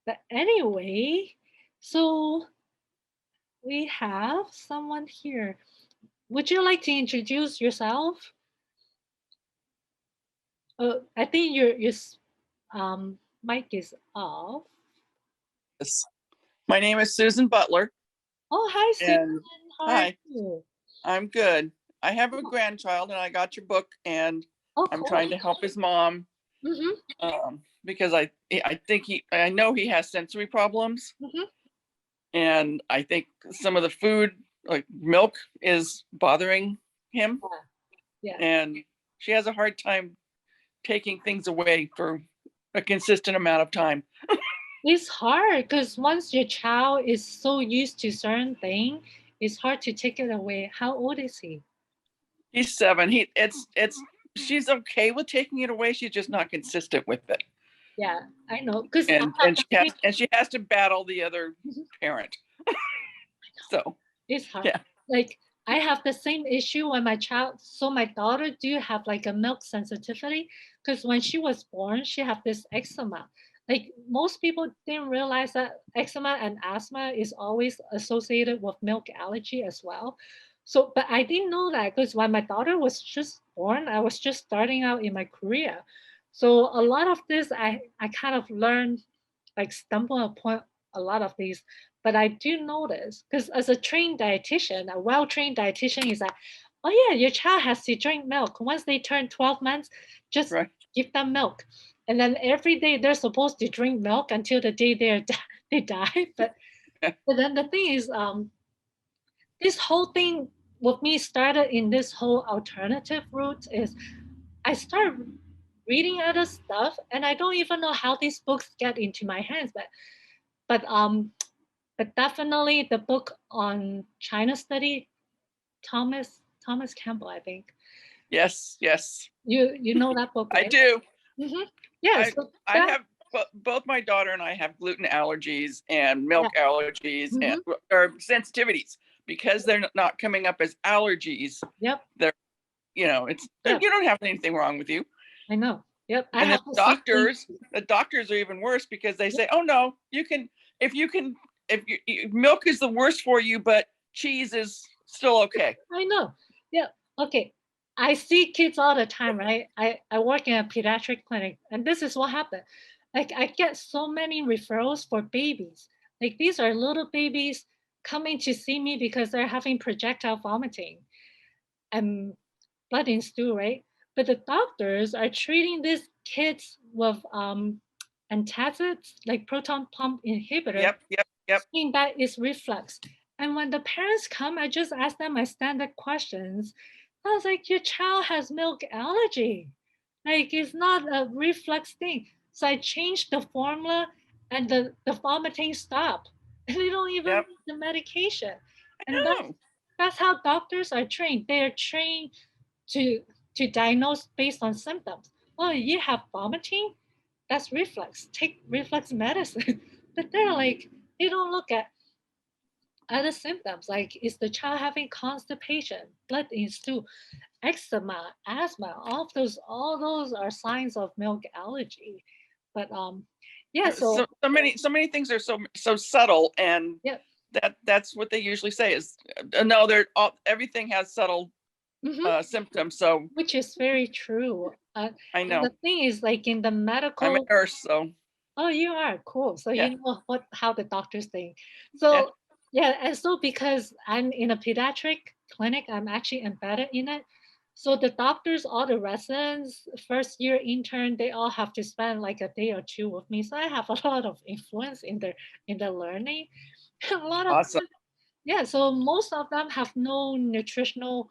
But anyway, so we have someone here. Would you like to introduce yourself? I think your mic is off. Yes. My name is Susan Butler, Oh, hi, Susan. and How are hi, you? I'm good. I have a grandchild, and I got your book, and Oh, I'm cool. trying to help his mom Mm-hmm. because I know he has sensory problems, Mm-hmm. and I think some of the food, like milk, is bothering him, Yeah. and she has a hard time taking things away for a consistent amount of time. It's hard because once your child is so used to certain thing, it's hard to take it away. How old is he? He's 7. It's she's okay with taking it away. She's just not consistent with it. Yeah, I know. Because I and have and the she has same. and she has to battle the other Mhm. parent. So It's hard. yeah. Like I have the same issue when my child. So my daughter do have like a milk sensitivity because when she was born, she had this eczema. Like most people didn't realize that eczema and asthma is always associated with milk allergy as well. So, but I didn't know that because when my daughter was just born, I was just starting out in my career. So a lot of this, I kind of learned, like stumble upon a lot of these. But I do notice because as a trained dietitian, a well-trained dietitian is that, oh yeah, your child has to drink milk. Once they turn 12 months, just Right. give them milk. And then every day they're supposed to drink milk until the day they die. But then the thing is, this whole thing with me started in this whole alternative route is I started reading other stuff and I don't even know how these books get into my hands. But but definitely the book on China study, Thomas Campbell, I think. Yes, yes, You know that book, I right? do. Mm-hmm. Yeah. i So I that have both my daughter and I have gluten allergies and milk yeah. allergies and Mm-hmm. or sensitivities because they're not coming up as allergies. Yep. They're, it's, Yep. you don't have anything wrong with you. I know. Yep. I And have the same thing. the doctors are even worse because they Yep. say, oh no, if you can if milk is the worst for you, but cheese is still okay. I know. Yeah. Okay. I see kids all the time, right? I work in a pediatric clinic, and this is what happened. Like I get so many referrals for babies. Like these are little babies coming to see me because they're having projectile vomiting and blood in stool, right? But the doctors are treating these kids with antacids, like proton pump inhibitor, Yep. saying that is reflux. And when the parents come, I just ask them my standard questions. I was like, your child has milk allergy. Like it's not a reflux thing. So I changed the formula and the vomiting stopped. And they don't even Yep. need the medication. And I know. that's how doctors are trained. They are trained to to diagnose based on symptoms. Oh, you have vomiting? That's reflux. Take reflux medicine. But they're like, they don't look at other symptoms. Like, is the child having constipation, blood in stool, eczema, asthma? All those are signs of milk allergy. But yeah. So So many things are so subtle, and yeah. that's what they usually say is no, they're all everything has subtle Hmm. symptoms. So Which is very true. I And know. the thing is, like in the I'm a medical. nurse, so Oh, you are cool. So yeah. you know what how the doctors think. Yeah. So yeah, and so because I'm in a pediatric clinic, I'm actually embedded in it. So the doctors, all the residents, first year intern, they all have to spend like a day or two with me. So I have a lot of influence in the learning. A lot of Awesome. them, yeah. So most of them have no nutritional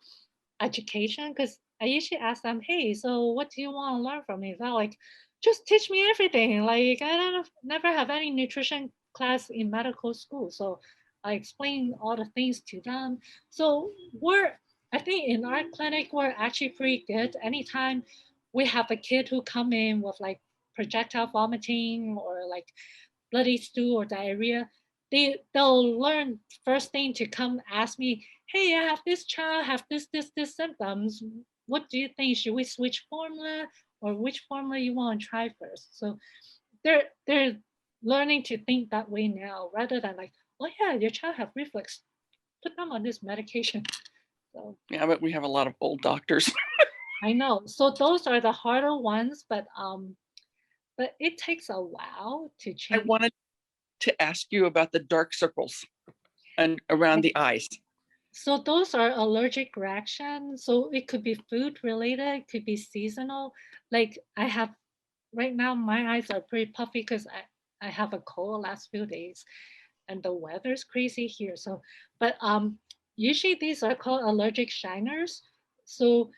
education because I usually ask them, "Hey, so what do you want to learn from me?" They're like, "Just teach me everything." Like I don't never have any nutrition class in medical school, so I explain all the things to them. So I think in our clinic, we're actually pretty good. Anytime we have a kid who come in with like projectile vomiting or like bloody stool or diarrhea, they'll learn first thing to come ask me, "Hey, I have this child have this symptoms. What do you think? Should we switch formula or which formula you want to try first?" So they're learning to think that way now rather than like, oh yeah, your child have reflux, put them on this medication. So Yeah, but we have a lot of old doctors. I know. So those are the harder ones, but it takes a while to I change. wanted to ask you about the dark circles and around the eyes. So those are allergic reactions. So it could be food related, could be seasonal. Like I have right now, my eyes are pretty puffy because I have a cold last few days, and the weather's crazy here. So, but usually these are called allergic shiners. So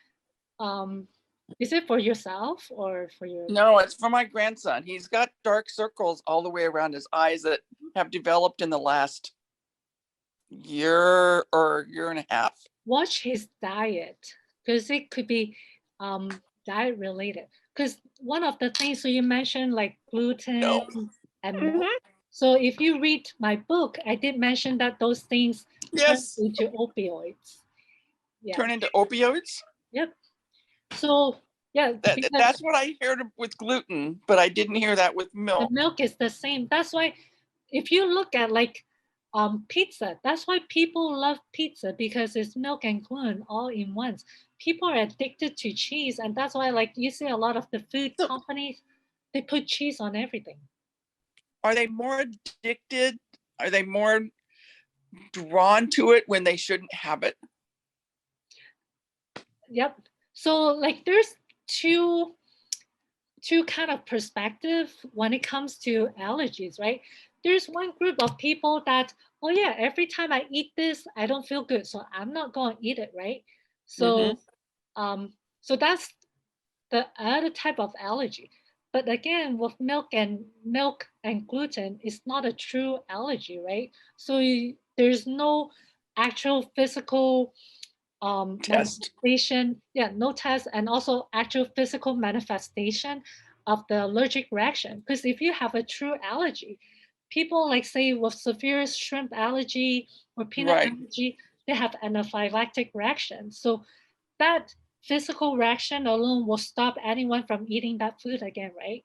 is it for yourself or for your? No, it's for my grandson. He's got dark circles all the way around his eyes that have developed in the last year or year and a half. Watch his diet because it could be diet related. Because one of the things, so you mentioned like gluten No. and milk. Mhm. So if you read my book, I did mention that those things turn Yes. into opioids. Yeah. Turn into opioids. Yep. So yeah, because That's what I heard with gluten, but I didn't hear that with the milk. milk is the same. That's why if you look at like pizza, that's why people love pizza because it's milk and gluten all in once. People are addicted to cheese, and that's why like you see a lot of the food So companies they put cheese on everything. are they more addicted? Are they more drawn to it when they shouldn't have it? Yep. So like there's two kind of perspective when it comes to allergies, right? There's one group of people that, oh yeah, every time I eat this, I don't feel good, so I'm not going to eat it, right? Mm-hmm. So, so that's the other type of allergy. But again, with milk and gluten, it's not a true allergy, right? So there's no actual physical Test. manifestation, yeah, no test, and also actual physical manifestation of the allergic reaction. Because if you have a true allergy, people like say with severe shrimp allergy or peanut Right. allergy, they have anaphylactic reaction. So that physical reaction alone will stop anyone from eating that food again, right?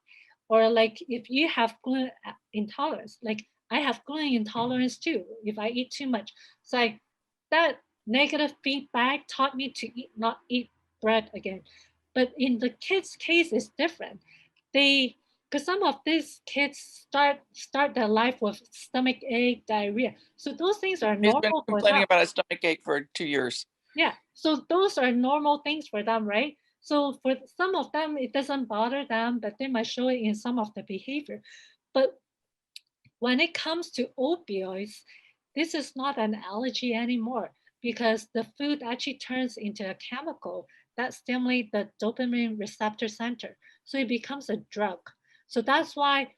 Or like if you have gluten intolerance, like I have gluten intolerance too. If I eat too much, it's like that negative feedback taught me to not eat bread again. But in the kids' case, it's different. They because some of these kids start their life with stomach ache, diarrhea. So those things are He's been normal for complaining them. about a stomach ache for 2 years. Yeah. So those are normal things for them, right? So for some of them, it doesn't bother them, but they might show it in some of the behavior. But when it comes to opioids, this is not an allergy anymore because the food actually turns into a chemical that stimulates the dopamine receptor center. So it becomes a drug. So that's why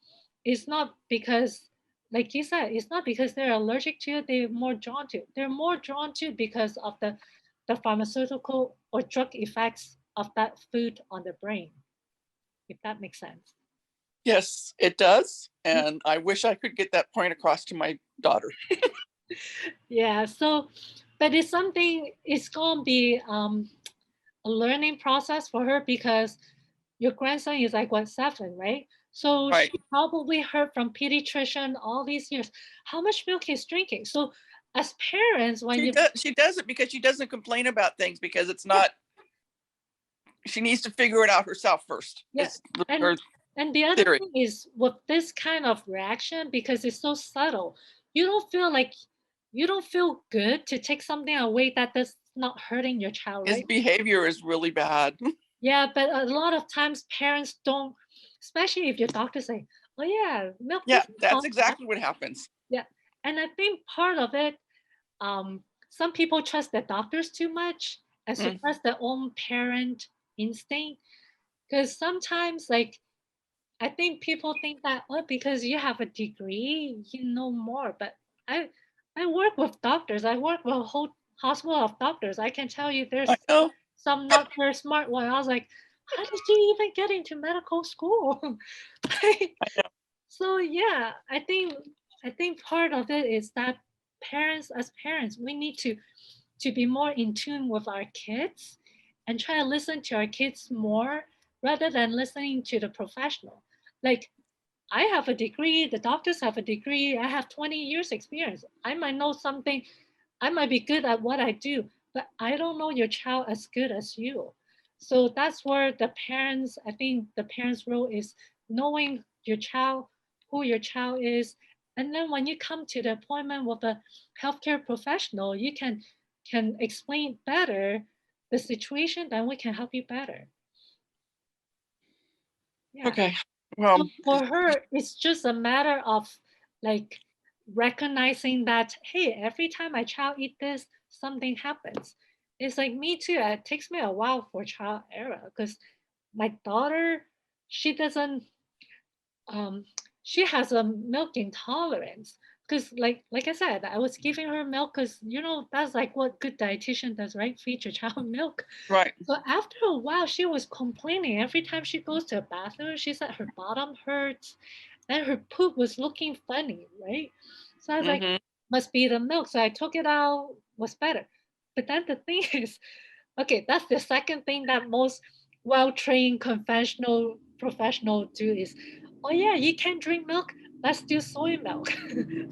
it's not because, like you said, it's not because they're allergic to it, they're more drawn to it. They're more drawn to it because of the pharmaceutical or drug effects of that food on the brain, if that makes sense. Yes, it does. And I wish I could get that point across to my daughter. Yeah, so, but it's something, it's going to be a learning process for her because your grandson is like, what, 7, right? So Right. she probably heard from pediatrician all these years how much milk he's drinking. So as parents, when you, She does it because she doesn't complain about things because it's yeah, not, she needs to figure it out herself first. yeah. It's And her and the other theory. thing is with this kind of reaction, because it's so subtle, you don't feel like you don't feel good to take something away that does not hurting your child, His right? behavior is really bad. Yeah, but a lot of times parents don't, especially if your doctor say, "Oh yeah, milk Yeah, doesn't that's cause that." exactly what happens. Yeah, and I think part of it, some people trust their doctors too much and Mm. suppress their own parent instinct. Because sometimes, like, I think people think that, oh, because you have a degree, you know more. But I, I work with doctors. I work with a whole hospital of doctors. I can tell you, I there's know. some not very smart one. I was like, how did you even get into medical school? I know. So yeah, I think part of it is that parents, as parents, we need to be more in tune with our kids and try to listen to our kids more rather than listening to the professional. Like I have a degree, the doctors have a degree, I have 20 years experience. I might know something, I might be good at what I do, but I don't know your child as good as you. So that's where the parents, I think the parents' role is knowing your child, who your child is. And then when you come to the appointment with a healthcare professional, you can explain better the situation, then we can help you better. Yeah. Okay. So Well, for her, it's just a matter of like recognizing that, hey, every time my child eat this, something happens. It's like me too. It takes me a while for trial error because my daughter, she doesn't um she has a milk intolerance. Because like I said, I was giving her milk because that's like what good dietitian does, right? Feed your child milk. right. So after a while, she was complaining. Every time she goes to a bathroom, she said her bottom hurts and her poop was looking funny, right? So I was like, Hmm. must be the milk. So I took it out, was better. But then the thing is, okay, that's the second thing that most well-trained conventional professional do is, oh yeah, you can't drink milk. Let's do soy milk.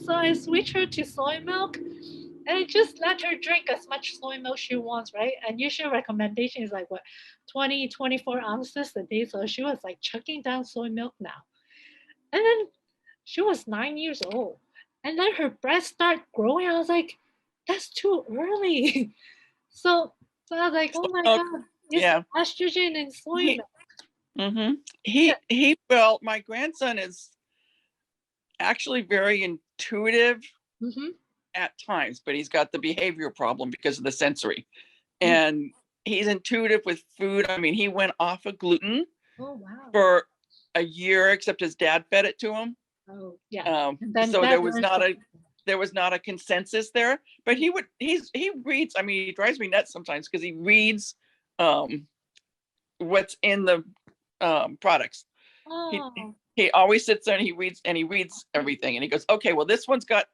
So I switched her to soy milk and I just let her drink as much soy milk she wants, right? And usually recommendation is like what, 20, 24 ounces a day. So she was like chugging down soy milk now. And then she was 9 years old. And then her breast started growing. I was like, that's too early. So, so I was like, oh my So, God, it's yeah. estrogen in soy He, milk. hmm Yeah. well, my grandson is actually very intuitive Mm-hmm. at times, but he's got the behavioral problem because of the sensory. Mm. And he's intuitive with food. I mean, he went off of gluten Oh, wow. for a year, except his dad fed it to him. Oh, yeah. And then So that learns from. there was not a consensus there. But he reads. I mean, he drives me nuts sometimes because he reads um, what's in the products. He Oh, he always sits there and he reads everything and he goes, okay, well this one's got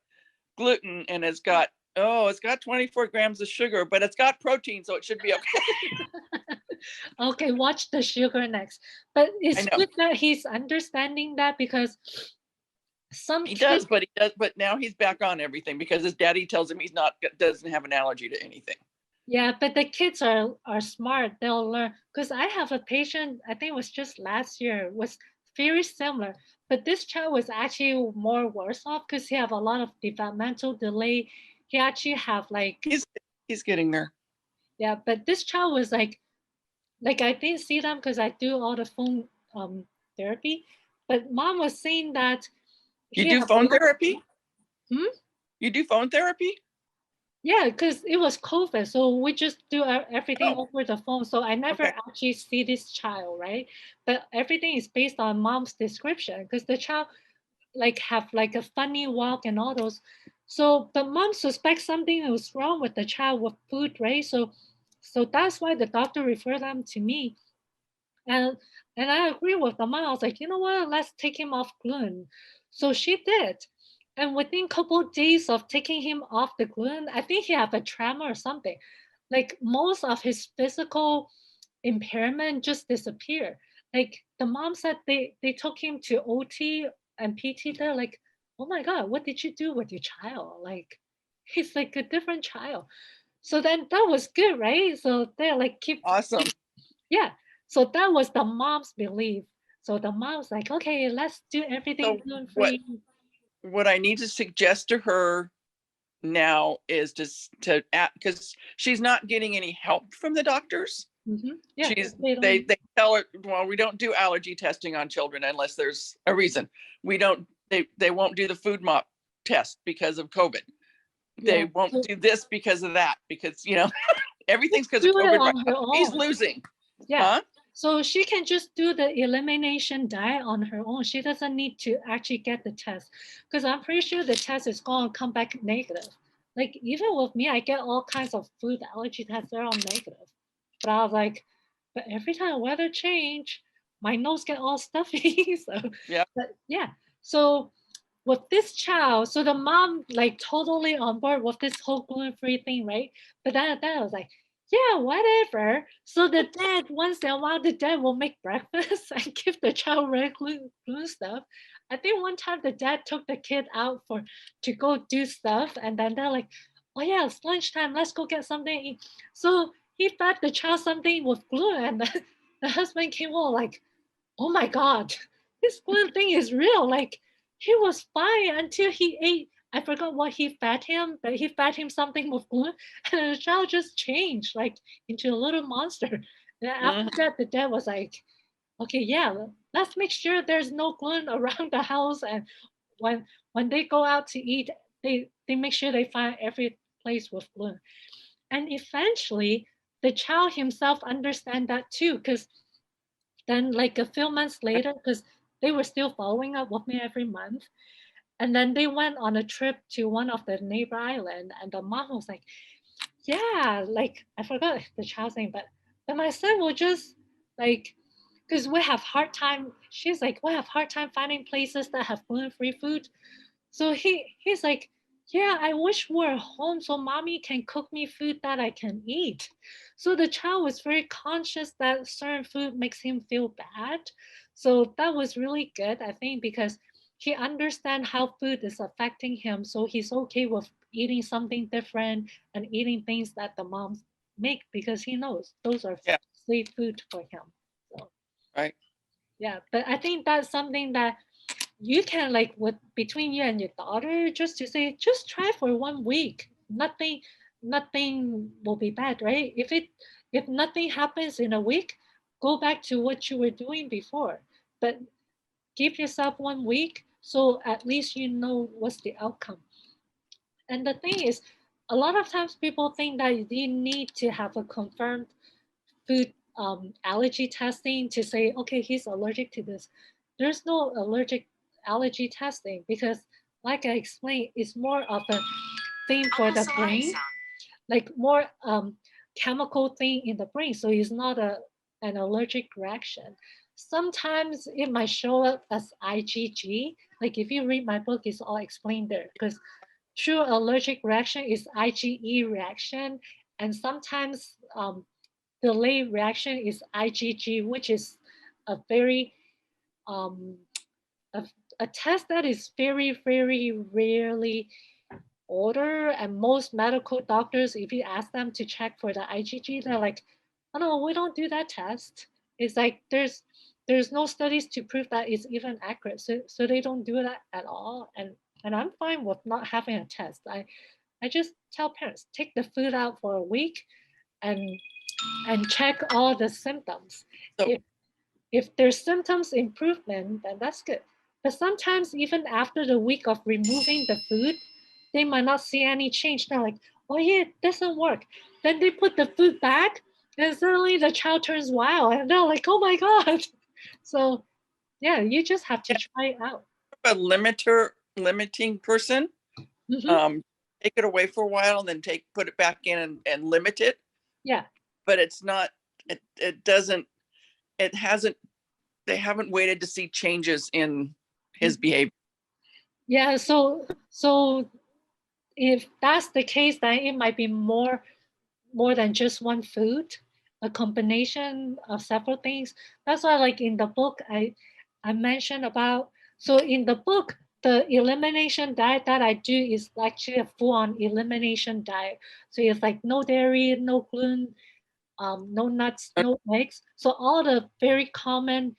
gluten and it's got 24 grams of sugar, but it's got protein, so it should be okay. okay. Watch the sugar next. But I it's know good that he's understanding that because some he kids. does, but now he's back on everything because his daddy tells him he's not doesn't have an allergy to anything. Yeah, but the kids are smart. They'll learn. Because I have a patient, I think it was just last year, was very similar. But this child was actually more worse off because he have a lot of developmental delay. He actually have like, He's he's getting there. yeah, but this child was like I didn't see them because I do all the phone therapy. But mom was saying that You he do have a phone lot. therapy? Hmm? You do phone therapy? Yeah, because it was COVID, so we just do everything Oh, over the phone. So I never okay. actually see this child, right? But everything is based on mom's description because the child like have like a funny walk and all those. So the mom suspects something was wrong with the child with food, right? So that's why the doctor referred them to me. And and I agree with the mom. I was like, you know what? Let's take him off gluten. So she did. And within a couple of days of taking him off the gluten, I think he had a tremor or something. Like most of his physical impairment just disappeared. Like the mom said they took him to OT and PT. They're like, oh my God, what did you do with your child? Like he's like a different child. So then that was good, right? So they're like Awesome. yeah. So that was the mom's belief. So the mom's like, okay, let's do everything So gluten what free. what I need to suggest to her now is to because she's not getting any help from the doctors. Yeah, because She's they don't. they tell her, well, we don't do allergy testing on children unless there's a reason. We don't they won't do the food mop test because of COVID. They Yeah, won't so do this because of that, because everything's because of do it COVID right on now. her He's own. losing. Yeah. Huh? So she can just do the elimination diet on her own. She doesn't need to actually get the test because I'm pretty sure the test is going to come back negative. Like even with me, I get all kinds of food allergy tests. They're all negative. But I was like, but every time weather change, my nose get all stuffy. So, Yeah. but yeah. So with this child, so the mom like totally on board with this whole gluten-free thing, right? But then I was like, yeah, whatever. So the dad, once in a while, the dad will make breakfast and give the child regular gluten stuff. I think one time the dad took the kid out to go do stuff, and then they're like, "Oh yeah, it's lunchtime. Let's go get something to eat." So he fed the child something with glue, and the husband came home like, "Oh my god, this glue thing is real." Like he was fine until he ate. I forgot what he fed him, but he fed him something with glue, and the child just changed like into a little monster. And then after Mhm. that, the dad was like, "Okay, yeah, let's make sure there's no glue around the house, and when they go out to eat, they make sure they find every place with glue." And eventually, the child himself understand that too, because then like a few months later, because they were still following up with me every month, and then they went on a trip to one of the neighbor island, and the mom was like, "Yeah, like I forgot the child's name, but my son will just like, because we have hard time." She's like, "We have hard time finding places that have gluten-free food." So he's like, "Yeah, I wish we're home so mommy can cook me food that I can eat." So the child was very conscious that certain food makes him feel bad. So that was really good, I think, because he understands how food is affecting him. So he's okay with eating something different and eating things that the moms make because he knows those are Yeah, safe food for him. So right. yeah, but I think that's something that you can like with between you and your daughter just to say just try for 1 week, nothing will be bad, right? If nothing happens in a week, go back to what you were doing before, but give yourself 1 week so at least you know what's the outcome. And the thing is, a lot of times people think that you need to have a confirmed food allergy testing to say, okay, he's allergic to this. There's no allergy testing because, like I explained, it's more of a thing for the brain, like more chemical thing in the brain. So it's not an allergic reaction. Sometimes it might show up as IgG. Like if you read my book, it's all explained there because true allergic reaction is IgE reaction, and sometimes delayed reaction is IgG, which is a very um, a, a test that is very rarely ordered. And most medical doctors, if you ask them to check for the IgG, they're like, "Oh no, we don't do that test." It's like there's no studies to prove that it's even accurate, so they don't do that at all. And I'm fine with not having a test. I just tell parents take the food out for a week and check all the symptoms. So If if there's symptoms improvement, then that's good. But sometimes even after the week of removing the food, they might not see any change. They're like, "Oh yeah, it doesn't work." Then they put the food back, and suddenly the child turns wild, and they're like, "Oh my god!" So yeah, you just have to yeah, try it out. a limiting person, Hmm. um, take it away for a while and then put it back in and limit it. Yeah. But it's not. It doesn't. It hasn't. They haven't waited to see changes in his behavior. Yeah. So if that's the case, then it might be more than just one food, a combination of several things. That's why, like in the book, I mentioned about. So in the book, the elimination diet that I do is actually a full-on elimination diet. So it's like no dairy, no gluten, no nuts, no eggs. So all the very common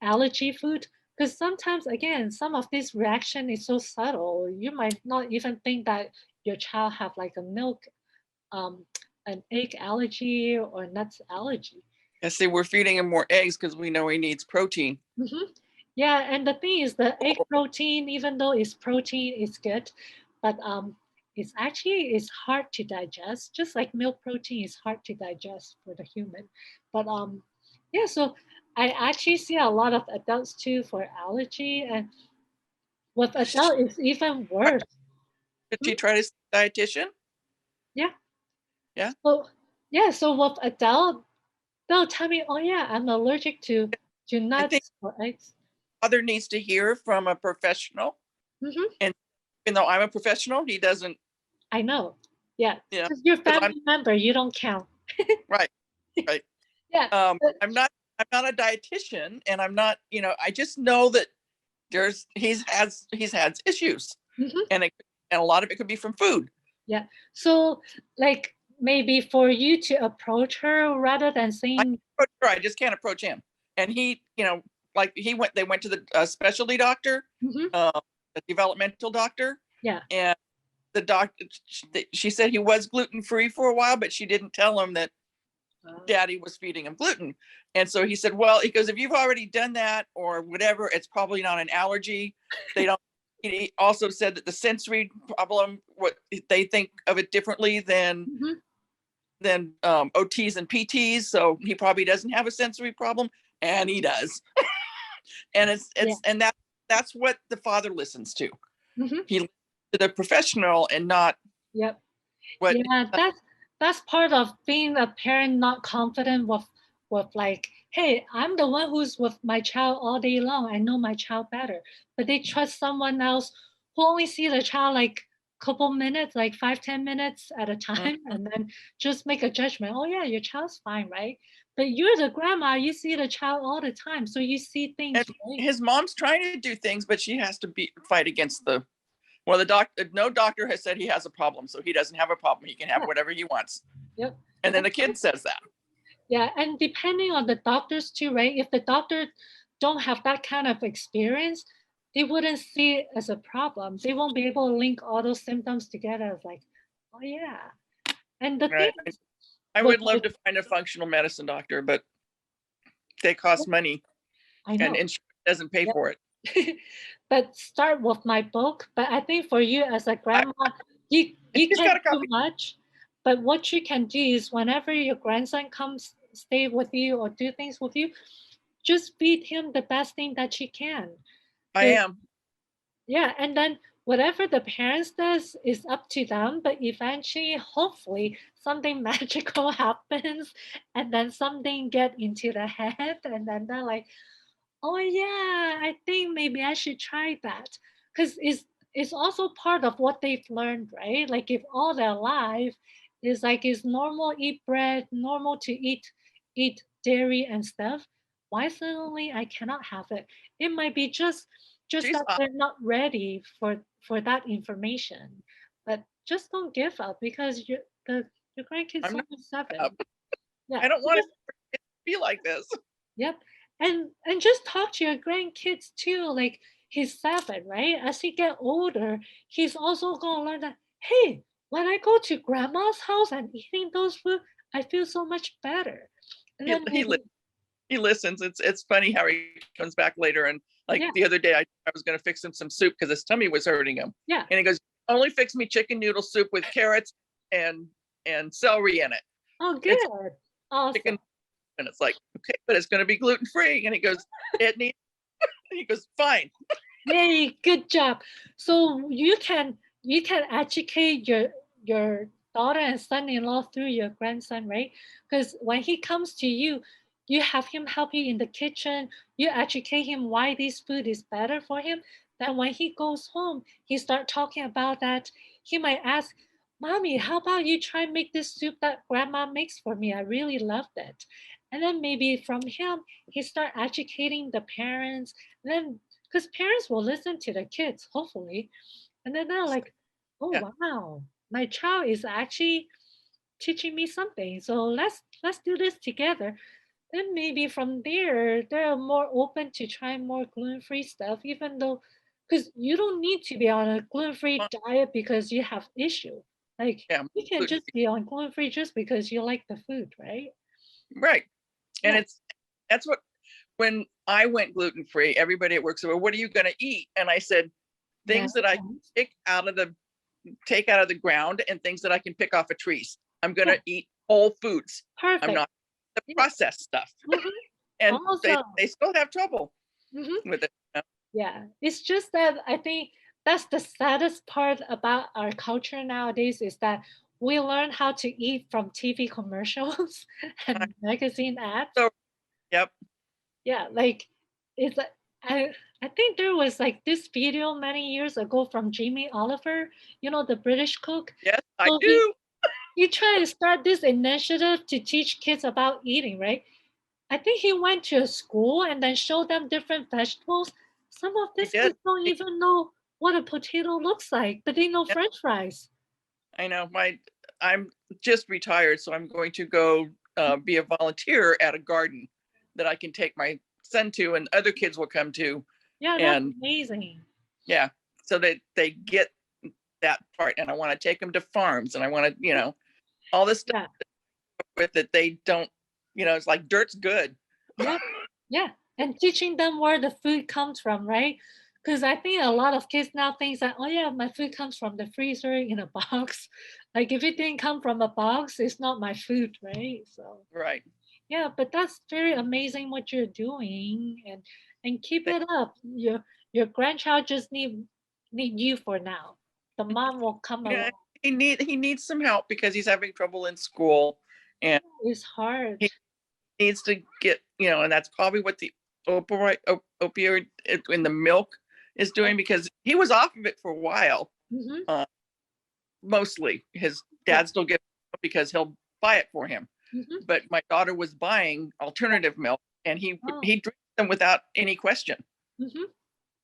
allergy food. Because sometimes, again, some of this reaction is so subtle, you might not even think that your child have like a milk um, an egg allergy or nuts allergy. I say we're feeding him more eggs because we know he needs protein. Hmm. Yeah, and the thing is, the egg protein, even though it's protein, is good, but it's hard to digest. Just like milk protein is hard to digest for the human. But yeah, so I actually see a lot of adults too for allergy, and with adult it's even worse. Did Hmm? you try to see a dietitian? Yeah. Yeah, So yeah, so with adult, they'll tell me, "Oh yeah, I'm allergic to I think nuts or eggs." father needs to hear from a professional. Hmm. And even though I'm a professional, he doesn't. I know. Yeah, You know, because you're because I'm family member, you don't count. right, right. Yeah. But, I'm not. I'm not a dietitian, and I'm not. I just know that he's had issues, Mhm. and a lot of it could be from food. Yeah. So, like, maybe for you to approach her rather than I saying, approach her, I just can't approach him. And like they went to the specialty doctor, mhm, the developmental doctor, yeah. and the doctor, she said he was gluten free for a while, but she didn't tell him that daddy was feeding him gluten. And so he said, well, he goes, if you've already done that or whatever, it's probably not an allergy. They don't. He also said that the sensory problem, what they think of it differently than Mhm. OTs and PTs. So he probably doesn't have a sensory problem, and he does. And Yeah. that's what the father listens to. Mhm. He listens to the professional and not Yep. what. Yeah, that's part of being a parent not confident with like, hey, I'm the one who's with my child all day long. I know my child better. But they trust someone else who only see the child like couple minutes, like 5, 10 minutes at a time, Mhm. and then just make a judgment. Oh yeah, your child's fine, right? But you're the grandma, you see the child all the time. So you see And things, right? his mom's trying to do things, but she has to fight against the. Well, no doctor has said he has a problem, so he doesn't have a problem. He can have Yeah. whatever he wants. Yep. And then the kid says that. Yeah, and depending on the doctors too, right? If the doctor don't have that kind of experience, they wouldn't see it as a problem. They won't be able to link all those symptoms together as like, oh yeah. And the thing Right. I with would love to find a functional medicine doctor, but they cost money I and know. insurance doesn't pay Yep. for it. But start with my book. But I think for you as a I, grandma, you he's got can't a do copy. much. But what you can do is whenever your grandson comes stay with you or do things with you, just feed him the best thing that you can. I am. Yeah, and then whatever the parents does is up to them, but eventually, hopefully, something magical happens, and then something get into the head, and then they're like, "Oh yeah, I think maybe I should try that," because it's also part of what they've learned, right? Like if all their life is like it's normal eat bread, normal to eat dairy and stuff, why suddenly I cannot have it? It might be just She's that they're not ready for that information. But just don't give up because your grandkid's I'm not only 7. up. Yeah. I don't So want just to be like this. yep. And just talk to your grandkids too. Like he's 7, right? As he get older, he's also gonna learn that, hey, when I go to grandma's house and eating those food, I feel so much better. And He then he maybe, he listens. It's funny how he comes back later, and like yeah, the other day, I was going to fix him some soup because his tummy was hurting him, yeah. and he goes, "Only fix me chicken noodle soup with carrots and celery in it. Oh, It's good. Awesome. chicken." And it's like, okay, but it's going to be gluten free. And he goes, it needs. He goes, fine. Yay, good job. So you can educate your daughter and son-in-law through your grandson, right? Because when he comes to you, you have him help you in the kitchen, you educate him why this food is better for him. Then when he goes home, he start talking about that. He might ask, Mommy, how about you try and make this soup that grandma makes for me? I really loved it. And then maybe from him, he start educating the parents. Then because parents will listen to the kids, hopefully, and then they're like, "Oh Yeah, wow, my child is actually teaching me something. So let's do this together." Then maybe from there, they're more open to trying more gluten-free stuff, even though, because you don't need to be on a gluten-free diet because you have issue. Like yeah, you can gluten just be on gluten-free just because you like the food, right? right. And Yeah. that's what when I went gluten free, everybody at work said, "Well, what are you going to eat?" And I said, Yeah. "Things that I take out of the ground and things that I can pick off of trees. I'm going Yeah. to eat whole foods. I'm Perfect. not the Yeah. processed stuff." Mhm. And Awesome. they still have trouble Mhm. with it. Yeah, it's just that I think that's the saddest part about our culture nowadays is that we learn how to eat from TV commercials I- and magazine ads. So, yep. Yeah, like it's like I think there was like this video many years ago from Jamie Oliver, the British cook. Yes, I So he do. he tried to start this initiative to teach kids about eating, right? I think he went to a school and then showed them different vegetables. Some of He these did. kids don't even know what a potato looks like, but they know Yeah, French fries. I know. I'm just retired, so I'm going to go be a volunteer at a garden that I can take my son to, and other kids will come to, Yeah, that's and amazing. yeah, so that they get that part. And I want to take them to farms, and I want to, all this stuff Yeah, with it. They don't, it's like dirt's good. yeah, yeah. And teaching them where the food comes from, right? Because I think a lot of kids now think that, oh yeah, my food comes from the freezer in a box. Like if it didn't come from a box, it's not my food, right? So Right. yeah, but that's very amazing what you're doing, and keep They, it up. Your grandchild just need you for now. The mom will come yeah, along. he needs some help because he's having trouble in school, and It's hard. he needs to get, and that's probably what the opioid in the milk is doing, because he was off of it for a while. Mm-hmm. Uh, Mostly his Yeah. dad still gets it because he'll buy it for him. Mm-hmm. But my daughter was buying alternative milk, and he Oh. drinks them without any question. Mm-hmm.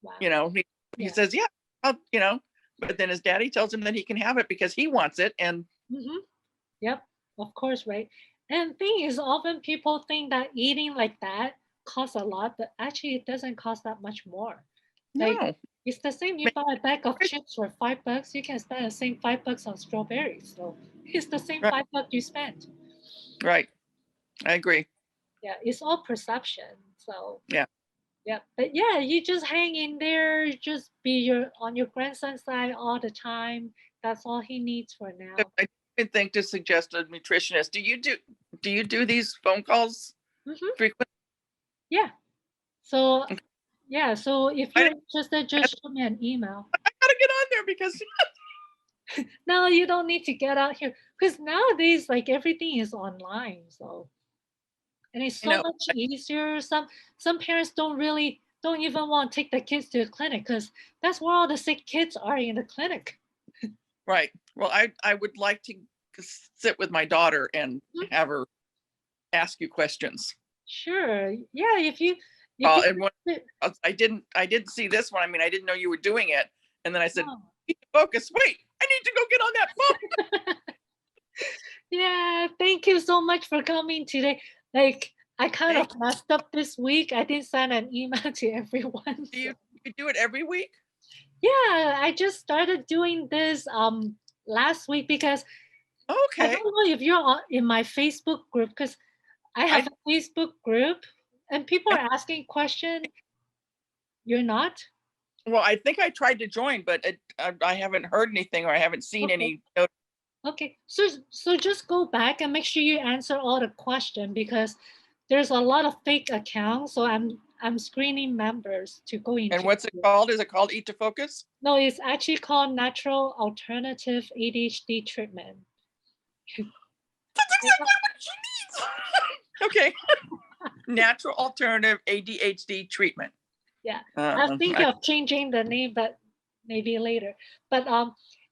Wow. He Yeah. says, yeah, but then his daddy tells him that he can have it because he wants it. And Mm-hmm. Yep. Of course, right. And thing is, often people think that eating like that costs a lot, but actually it doesn't cost that much more. Like no, it's the same. You buy a bag of chips for $5, you can spend the same $5 on strawberries. So it's the same right, $5 you spent. right. I agree. Yeah, it's all perception. So Yeah. yeah, but yeah, you just hang in there, just be on your grandson's side all the time. That's all he needs for now. I didn't think to suggest a nutritionist. Do you do these phone calls Hmm. frequently? Yeah. So yeah, so if I, you're didn't- interested, I just shoot me an email. gotta get on there because No, you don't need to get out here because nowadays, like everything is online. So and it's I so know. much easier. Some parents don't even want to take the kids to the clinic because that's where all the sick kids are in the clinic. Right. Well, I would like to sit with my daughter and Mhm. have her ask you questions. Sure. Yeah, if you And I didn't see this one. I mean, I didn't know you were doing it. And then I said, oh. focus. Wait, I need to go get on that phone. Yeah, thank you so much for coming today. Like I kind of Thank you. messed up this week. I didn't send an email to everyone. Do So. you do it every week? Yeah, I just started doing this last week because I Okay. don't know if you're in my Facebook group because I have I, a Facebook group and people I are asking questions. You're not? well, I think I tried to join, but I haven't heard anything, or I haven't seen Okay. any. Okay. So just go back and make sure you answer all the questions because there's a lot of fake accounts. So I'm screening members to go And into. what's it called? Is it called Eat to Focus? No, it's actually called Natural Alternative ADHD Treatment. That's exactly what she needs. Okay. Natural alternative ADHD treatment. Yeah, I think of changing the name, but maybe later. But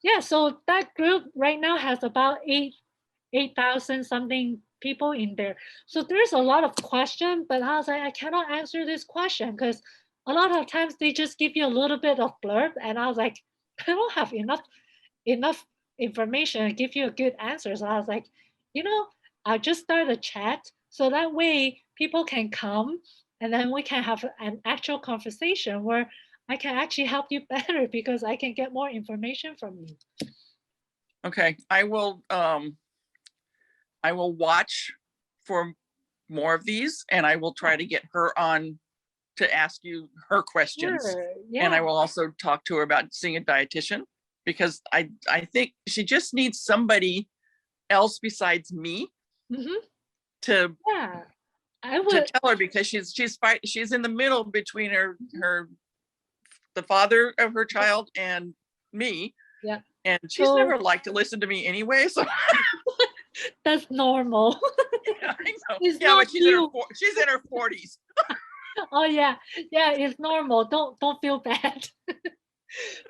yeah. So that group right now has about 8,000 something people in there. So there's a lot of questions, but I was like, I cannot answer this question because a lot of times they just give you a little bit of blurb, and I was like, I don't have enough information to give you a good answer. So I was like, you know, I'll just start a chat so that way people can come and then we can have an actual conversation where I can actually help you better because I can get more information from you. Okay. I will watch for more of these, and I will try to get her on to ask you her questions. Sure. And Yeah. I will also talk to her about seeing a dietitian, because I think she just needs somebody else besides me Hmm. to Yeah. I would. tell her, because she's in the middle between Mhm. the father of her child and me, Yeah. and she's So never liked to listen to me anyway. So that's normal. yeah, I know. It's Yeah, not but you. she's in her 40s. Oh yeah. Yeah, it's normal. Don't feel bad.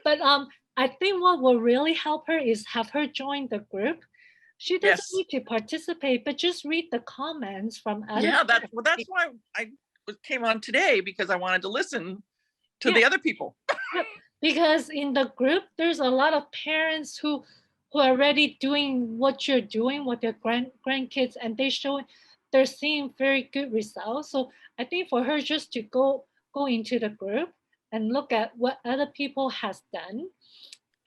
But I think what will really help her is have her join the group. She doesn't Yes. need to participate, but just read the comments from other Yeah, parents. that's why I came on today, because I wanted to listen to the other people. Yep. Because in the group, there's a lot of parents who are already doing what you're doing with their grandkids, and they're seeing very good results. So I think for her just to go into the group and look at what other people has done,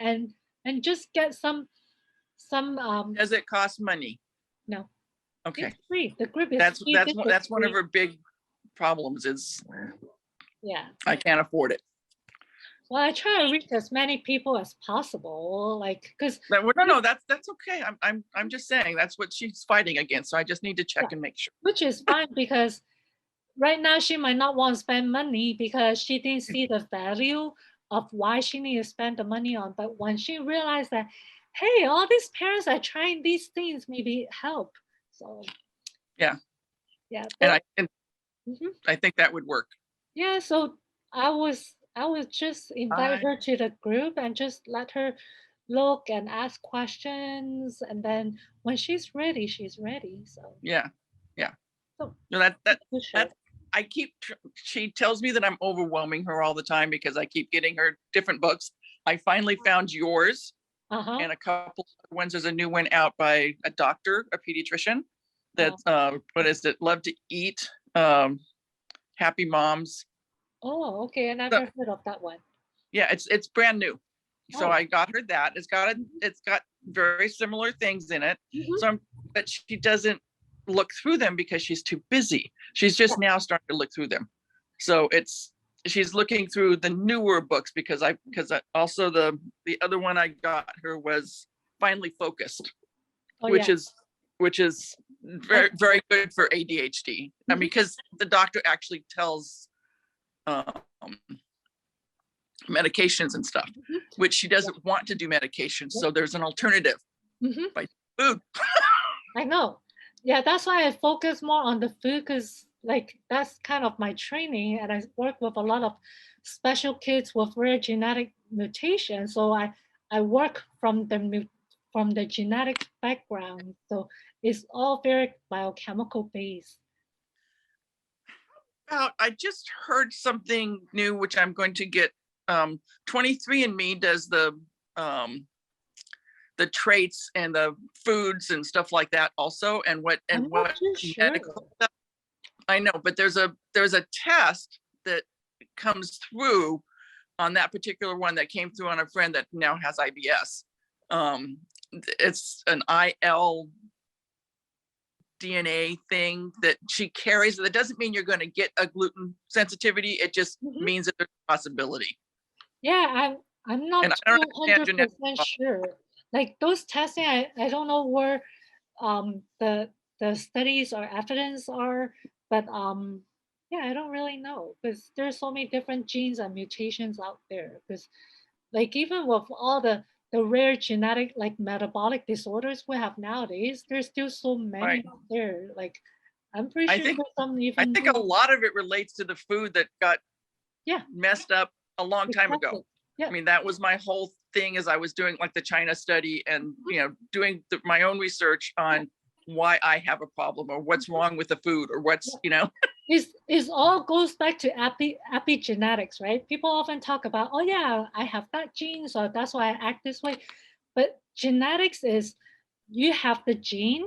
and just get some Does it cost money? no, Okay, it's free. The group is that's free. This is that's one of free. her big problems is Yeah. I can't afford it. Well, I try to reach as many people as possible, like because No, that's okay. I'm just saying that's what she's fighting against. So I just need to check and make sure. which is fine because right now she might not want to spend money because she didn't see the value of why she needs to spend the money on. But when she realized that, hey, all these parents are trying these things, maybe help. So yeah, yeah, and I think that would work. yeah. So I would just invite her to the group and just let her look and ask questions, and then when she's ready, she's ready. So yeah. so No, that she tells me that I'm overwhelming her all the time because I keep getting her different books. I finally found yours and a couple of ones. There's a new one out by a doctor, a pediatrician. That's what is it? Love to Eat, Happy Moms. Oh, okay. I never heard of that one. Yeah, it's brand new. So I got her that. It's got very similar things in it. So but she doesn't look through them because she's too busy. She's just now starting to look through them. So she's looking through the newer books because also the other one I got her was Finally Focused, which is very, very good for ADHD. I mean, because the doctor actually tells medications and stuff, which she doesn't want to do medications. So there's an alternative by food. I know. Yeah, that's why I focus more on the food because like that's kind of my training, and I work with a lot of special kids with rare genetic mutations. So I work from the genetic background. So it's all very biochemical based. I just heard something new, which I'm going to get. 23andMe does the traits and the foods and stuff like that also, and what medical stuff. I know, but there's a test that comes through on that particular one that came through on a friend that now has IBS. It's an IL DNA thing that she carries. That doesn't mean you're going to get a gluten sensitivity. It just means that there's a possibility. Yeah, I'm not 100% sure. Like those testing, I don't know where the studies or evidence are, but yeah, I don't really know because there's so many different genes and mutations out there. Because like even with all the rare genetic like metabolic disorders we have nowadays, there's still so many out there. Like I'm pretty sure there's some even. I think a lot of it relates to the food that got messed up a long time ago. Yeah. I mean, that was my whole thing as I was doing like the China study and doing my own research on why I have a problem or what's wrong with the food or what's It all goes back to epigenetics, right? People often talk about, oh yeah, I have that gene, so that's why I act this way. But genetics is you have the gene,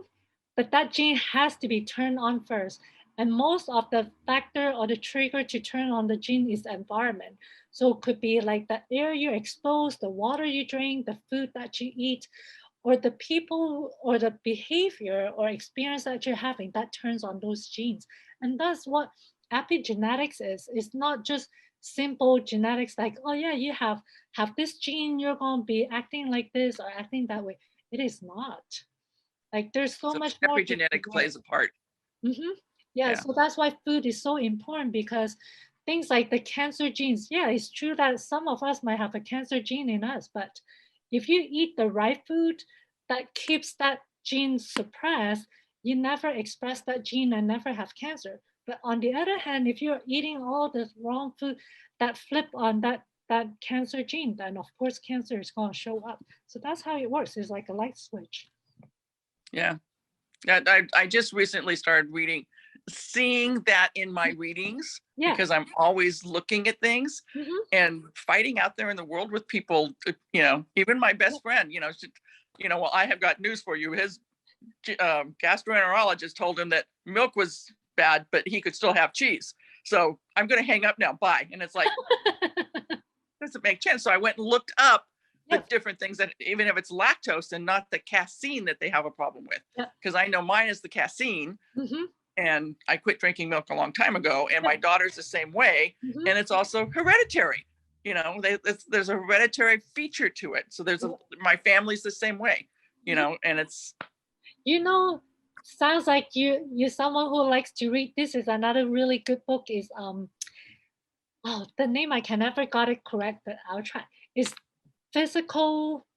but that gene has to be turned on first. And most of the factor or the trigger to turn on the gene is the environment. So it could be like the air you're exposed, the water you drink, the food that you eat, or the people or the behavior or experience that you're having that turns on those genes. And that's what epigenetics is. It's not just simple genetics like, oh yeah, you have this gene, you're going to be acting like this or acting that way. It is not. Like there's so much more. Epigenetic plays a part. Yeah, so that's why food is so important because things like the cancer genes, yeah, it's true that some of us might have a cancer gene in us, but if you eat the right food that keeps that gene suppressed, you never express that gene and never have cancer. But on the other hand, if you're eating all the wrong food that flip on that cancer gene, then of course cancer is going to show up. So that's how it works. It's like a light switch. Yeah. I just recently started reading seeing that in my readings, Yeah. because I'm always looking at things Mhm. and fighting out there in the world with people, even my best friend, well, I have got news for you. His gastroenterologist told him that milk was bad, but he could still have cheese. So I'm going to hang up now. Bye. And it's like, doesn't make sense. So I went and looked up the Yeah. different things that, even if it's lactose and not the casein that they have a problem with, Yeah. because I know mine is the casein. Mhm. And I quit drinking milk a long time ago, and my daughter's the same way. Mhm. And it's also hereditary. There's a hereditary feature to it. So my family's the same way, and it's. Sounds like you're someone who likes to read. This is another really good book. Is the name I can never got it correct, but I'll try. Is physical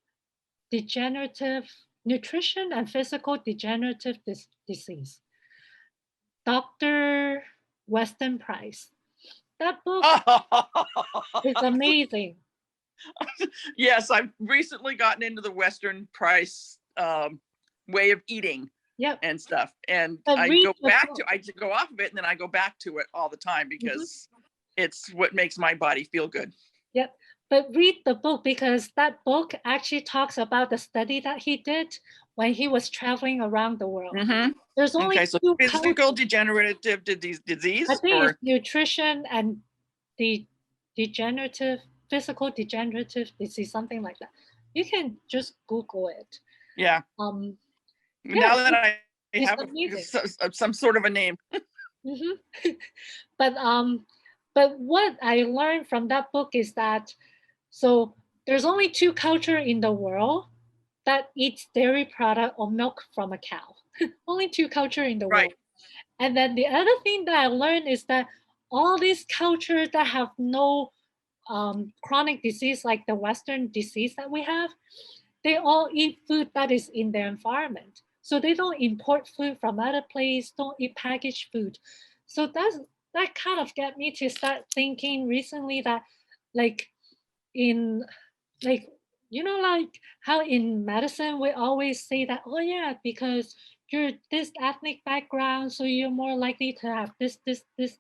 degenerative nutrition and physical degenerative disease. Dr. Weston Price. That book is amazing. Yes, I've recently gotten into the Western Price way of eating. Yep. And stuff. And But I read go the back book. to, I go off of it, and then I go back to it all the time because it's what makes my body feel good. Yep. But read the book, because that book actually talks about the study that he did when he was traveling around the world. Mm-hmm. There's only Okay, so two physical degenerative disease, I think or it's nutrition and the physical degenerative disease, something like that. You can just Google it. yeah. Yeah, Now that I it's have amazing. some sort of a name. Mm-hmm. But what I learned from that book is that there's only two culture in the world that eats dairy product or milk from a cow. Only two culture in the Right. world. And then the other thing that I learned is that all these cultures that have no chronic disease like the Western disease that we have, they all eat food that is in their environment. So they don't import food from other place, don't eat packaged food. So that kind of got me to start thinking recently that like in like like how in medicine we always say that, oh yeah, because you're this ethnic background, so you're more likely to have this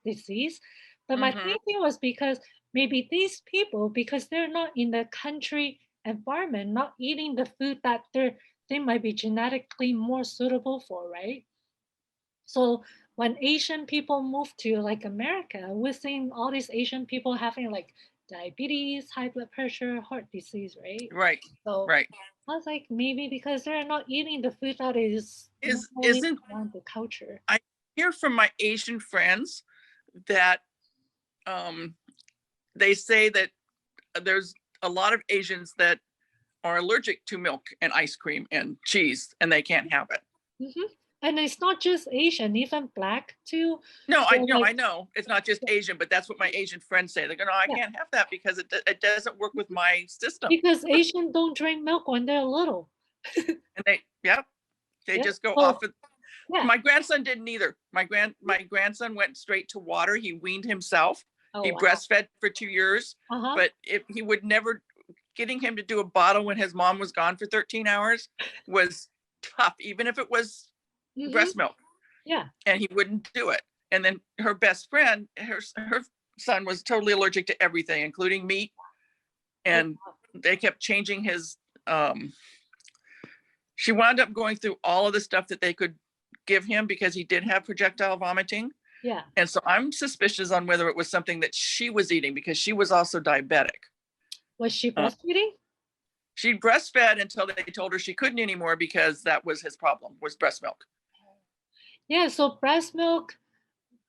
disease. But my Mm-hmm. thinking was because maybe these people, because they're not in the country environment, not eating the food that they might be genetically more suitable for, right? So when Asian people move to like America, we're seeing all these Asian people having like diabetes, high blood pressure, heart disease, right? Right. So Right. I was like, maybe because they're not eating the food that is normally Isn't around the culture. I hear from my Asian friends that they say that there's a lot of Asians that are allergic to milk and ice cream and cheese, and they can't have it. Mm-hmm. And it's not just Asian, even black too. No, So I like, know it's not just Asian, but that's what my Asian friends say. They go, no, I yeah, can't have that because it doesn't work with my system. because Asian don't drink milk when they're little. And they Yeah. just go So off of. yeah. My grandson didn't either. My grandson went straight to water. He weaned himself. Oh He wow. breastfed for 2 years, Uh-huh. but if he would never, getting him to do a bottle when his mom was gone for 13 hours was tough, even if it was breast milk. Yeah. And he wouldn't do it. And then her best friend, her son was totally allergic to everything, including meat. And they kept changing his, she wound up going through all of the stuff that they could give him because he did have projectile vomiting. Yeah. And so I'm suspicious on whether it was something that she was eating, because she was also diabetic. Was she breastfeeding? She breastfed until they told her she couldn't anymore because that was his problem, was breast milk. Yeah, so breast milk,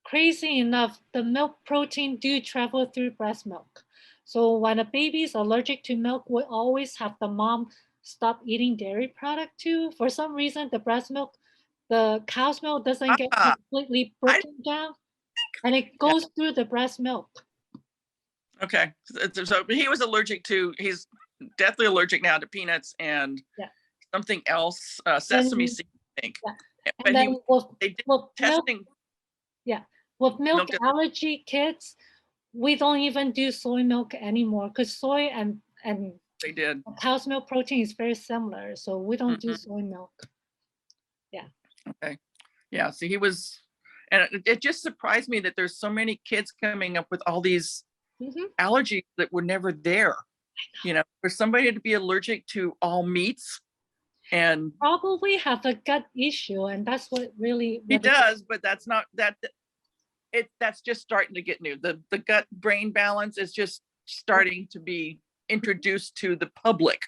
crazy enough, the milk protein do travel through breast milk. So when a baby is allergic to milk, we always have the mom stop eating dairy product too. For some reason, the breast milk, the cow's milk doesn't get completely broken down, and it goes through the breast milk. Okay, so he was allergic to, he's deathly allergic now to peanuts and something else, sesame seed, I think. Yeah. But and then they did with testing. With milk allergy kids, we don't even do soy milk anymore, because soy and they did cow's milk protein is very similar, so we don't do soy milk. Yeah. Okay. Yeah. See, he was, And it just surprised me that there's so many kids coming up with all these allergies that were never there. You know, for somebody to be allergic to all meats, and Probably have a gut issue, and that's what really he does, but that's not that. That's just starting to get new. The gut brain balance is just starting to be introduced to the public.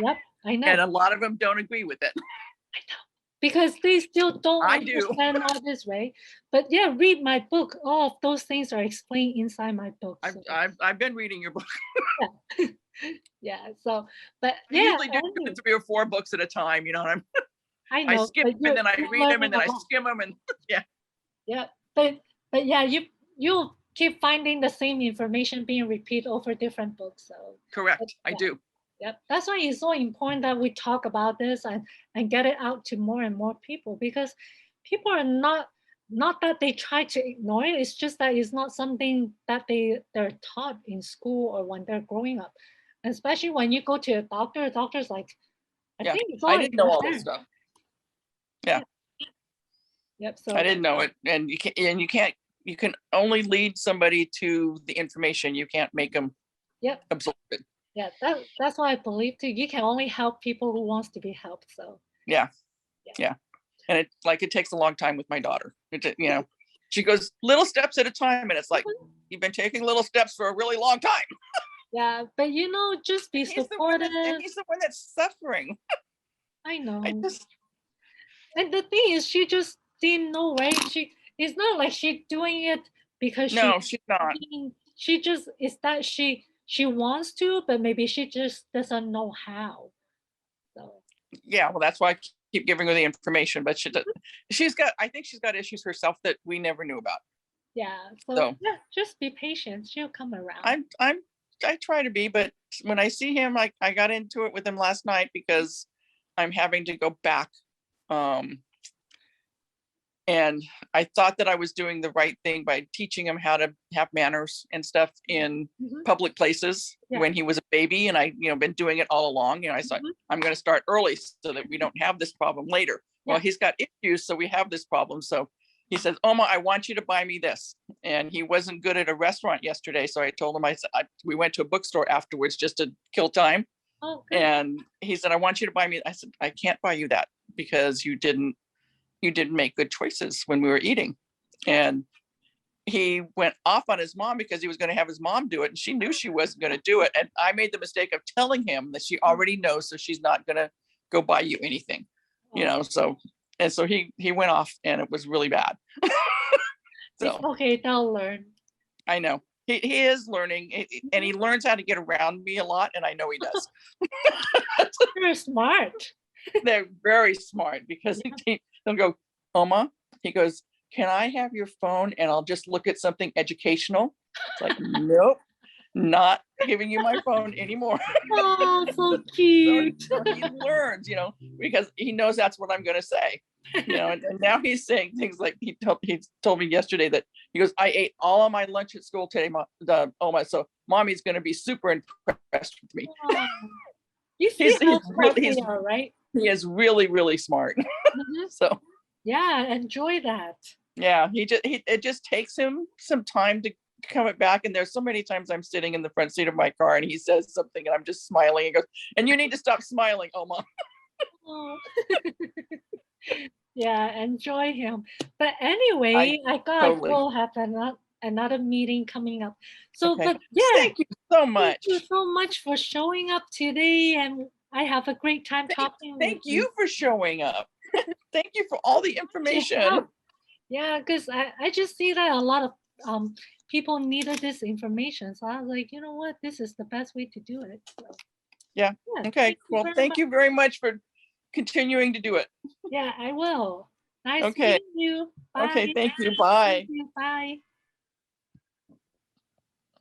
Yep, I know. And a lot of them don't agree with it. I know. Because they still don't I do. understand all this, right? But yeah, read my book. All of those things are explained inside my book. So. I've been reading your book. Yeah. Yeah. So, but I usually do 3 or 4 books at a time. You know, I know. I skip them and then I read them and then I skim them and yeah. Yeah, but yeah, you keep finding the same information being repeated over different books. So correct, I do. Yep, that's why it's so important that we talk about this and get it out to more and more people, because people are not that they try to ignore it. It's just that it's not something that they're taught in school or when they're growing up. And especially when you go to a doctor's like, I think it's all I didn't know all this stuff. Yeah. Yep. So I didn't know it, and you can only lead somebody to the information. You can't make them absorb it. Yeah, that's what I believe too. You can only help people who wants to be helped. So yeah. And it takes a long time with my daughter. You know, she goes little steps at a time, and it's like you've been taking little steps for a really long time. Yeah, but you know, just be supportive. And he's the one that's suffering. I know. And the thing is, she just didn't know, right? It's not like she's doing it because she's not. She just is that she wants to, but maybe she just doesn't know how. So yeah, well, that's why I keep giving her the information, but I think she's got issues herself that we never knew about. Yeah. So yeah, just be patient. She'll come around. I try to be, but when I see him, I got into it with him last night because I'm having to go back. And I thought that I was doing the right thing by teaching him how to have manners and stuff in public places when he was a baby. And I, been doing it all along. I thought I'm going to start early so that we don't have this problem later. Well, he's got issues, so we have this problem. So he says, Oma, I want you to buy me this. And he wasn't good at a restaurant yesterday. So I told him, we went to a bookstore afterwards just to kill time. Oh, and he said, I want you to buy me. I said, I can't buy you that because you didn't make good choices when we were eating. And he went off on his mom because he was going to have his mom do it. And she knew she wasn't going to do it. And I made the mistake of telling him that she already knows, so she's not going to go buy you anything, so he went off and it was really bad. So it's okay, they'll learn. I know he is learning, and he learns how to get around me a lot. And I know he does. You're smart. They're very smart because they'll go, Oma, he goes, can I have your phone and I'll just look at something educational? It's like, nope, not giving you my phone anymore. Oh, so cute. So he learns, because he knows that's what I'm going to say. And now he's saying things like he told me yesterday that he goes, I ate all of my lunch at school today, Oma, so mommy's going to be super impressed with me. Oh. You see how smart they are, right? He is really, really smart. So yeah, enjoy that. Yeah, it just takes him some time to come back. And there's so many times I'm sitting in the front seat of my car and he says something and I'm just smiling. He goes, and you need to stop smiling, Oma. Oh. Yeah, enjoy him. But anyway, I will have another meeting coming up. So, okay. But yeah, thank you so much. Thank you so much for showing up today, and I have a great time talking. Thank you for showing up. Thank you for all the information. Yeah, because I just see that a lot of people needed this information. So I was like, you know what, this is the best way to do it. So, yeah. Okay. Well, thank you very much for continuing to do it. Yeah, I will. Nice meeting you. Bye. Okay. Thank you. Bye. Bye.